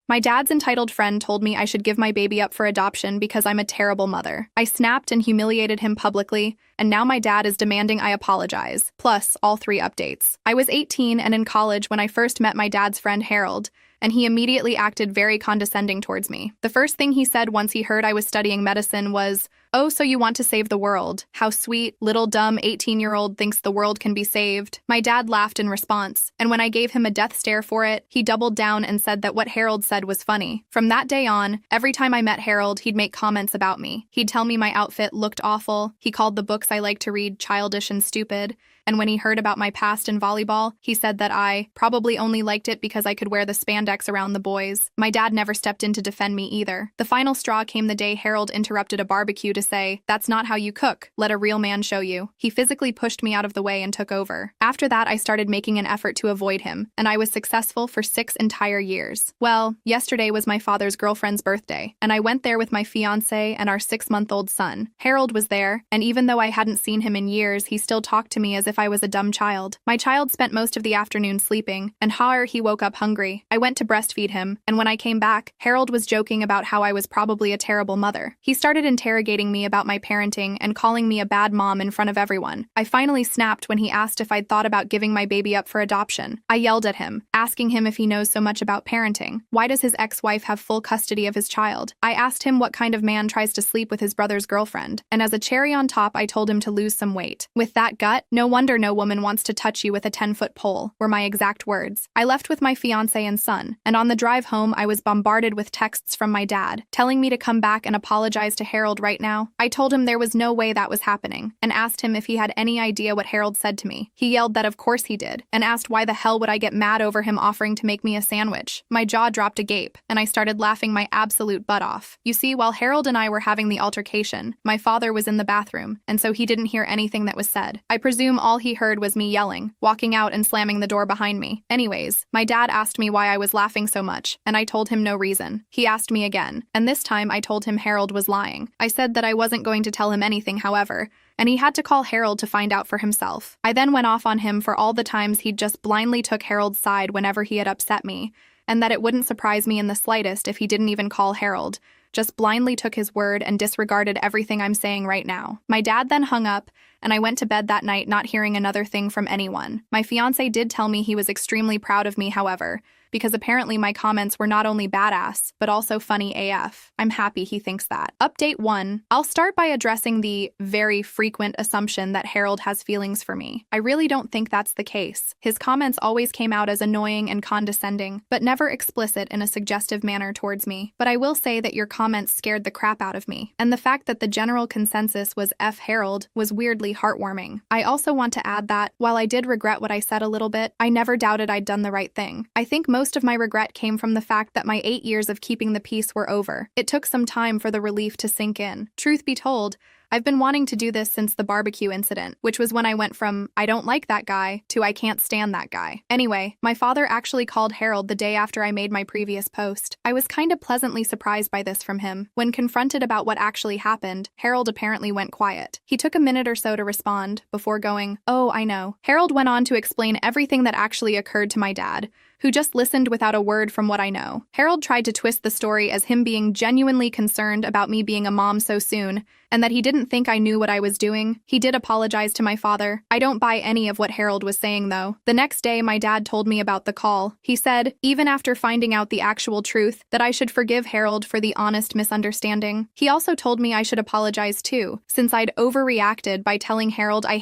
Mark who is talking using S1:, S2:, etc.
S1: My dad's entitled friend told me I should give my baby up for adoption because I'm a terrible mother. I snapped and humiliated him publicly, and now my dad is demanding I apologize, plus all 3 updates. I was 18 and in college when I first met my dad's friend Harold, and he immediately acted very condescending towards me. The first thing he said once he heard I was studying medicine was, "Oh, so you want to save the world? How sweet, little dumb 18-year-old thinks the world can be saved." My dad laughed in response, and when I gave him a death stare for it, he doubled down and said that what Harold said was funny. From that day on, every time I met Harold, he'd make comments about me. He'd tell me my outfit looked awful, he called the books I like to read childish and stupid, and when he heard about my past in volleyball, he said that I probably only liked it because I could wear the spandex around the boys. My dad never stepped in to defend me either. The final straw came the day Harold interrupted a barbecue to say, "That's not how you cook. Let a real man show you." He physically pushed me out of the way and took over. After that, I started making an effort to avoid him, and I was successful for 6 entire years. Well, yesterday was my father's girlfriend's birthday, and I went there with my fiancé and our 6-month-old son. Harold was there, and even though I hadn't seen him in years, he still talked to me as if I was a dumb child. My child spent most of the afternoon sleeping, and he woke up hungry. I went to breastfeed him, and when I came back, Harold was joking about how I was probably a terrible mother. He started interrogating me about my parenting and calling me a bad mom in front of everyone. I finally snapped when he asked if I'd thought about giving my baby up for adoption. I yelled at him, asking him if he knows so much about parenting. Why does his ex-wife have full custody of his child? I asked him what kind of man tries to sleep with his brother's girlfriend, and as a cherry on top, I told him to lose some weight. "With that gut, no wonder no woman wants to touch you with a 10-foot pole," were my exact words. I left with my fiancé and son, and on the drive home, I was bombarded with texts from my dad, telling me to come back and apologize to Harold right now. I told him there was no way that was happening, and asked him if he had any idea what Harold said to me. He yelled that of course he did, and asked why the hell would I get mad over him offering to make me a sandwich. My jaw dropped agape, and I started laughing my absolute butt off. You see, while Harold and I were having the altercation, my father was in the bathroom, and so he didn't hear anything that was said. I presume all he heard was me yelling, walking out and slamming the door behind me. Anyways, my dad asked me why I was laughing so much, and I told him no reason. He asked me again, and this time I told him Harold was lying. I said that I wasn't going to tell him anything, however, and he had to call Harold to find out for himself. I then went off on him for all the times he'd just blindly took Harold's side whenever he had upset me, and that it wouldn't surprise me in the slightest if he didn't even call Harold, just blindly took his word and disregarded everything I'm saying right now. My dad then hung up, and I went to bed that night not hearing another thing from anyone. My fiancé did tell me he was extremely proud of me, however, because apparently my comments were not only badass, but also funny AF. I'm happy he thinks that. Update 1. I'll start by addressing the very frequent assumption that Harold has feelings for me. I really don't think that's the case. His comments always came out as annoying and condescending, but never explicit in a suggestive manner towards me. But I will say that your comments scared the crap out of me, and the fact that the general consensus was F Harold was weirdly heartwarming. I also want to add that, while I did regret what I said a little bit, I never doubted I'd done the right thing. I think most of my regret came from the fact that my 8 years of keeping the peace were over. It took some time for the relief to sink in. Truth be told, I've been wanting to do this since the barbecue incident, which was when I went from "I don't like that guy" to "I can't stand that guy." Anyway, my father actually called Harold the day after I made my previous post. I was kind of pleasantly surprised by this from him. When confronted about what actually happened, Harold apparently went quiet. He took a minute or so to respond, before going, "Oh, I know." Harold went on to explain everything that actually occurred to my dad, who just listened without a word from what I know. Harold tried to twist the story as him being genuinely concerned about me being a mom so soon, and that he didn't think I knew what I was doing. He did apologize to my father. I don't buy any of what Harold was saying, though. The next day, my dad told me about the call. He said, even after finding out the actual truth, that I should forgive Harold for the honest misunderstanding. He also told me I should apologize too, since I'd overreacted by telling Harold I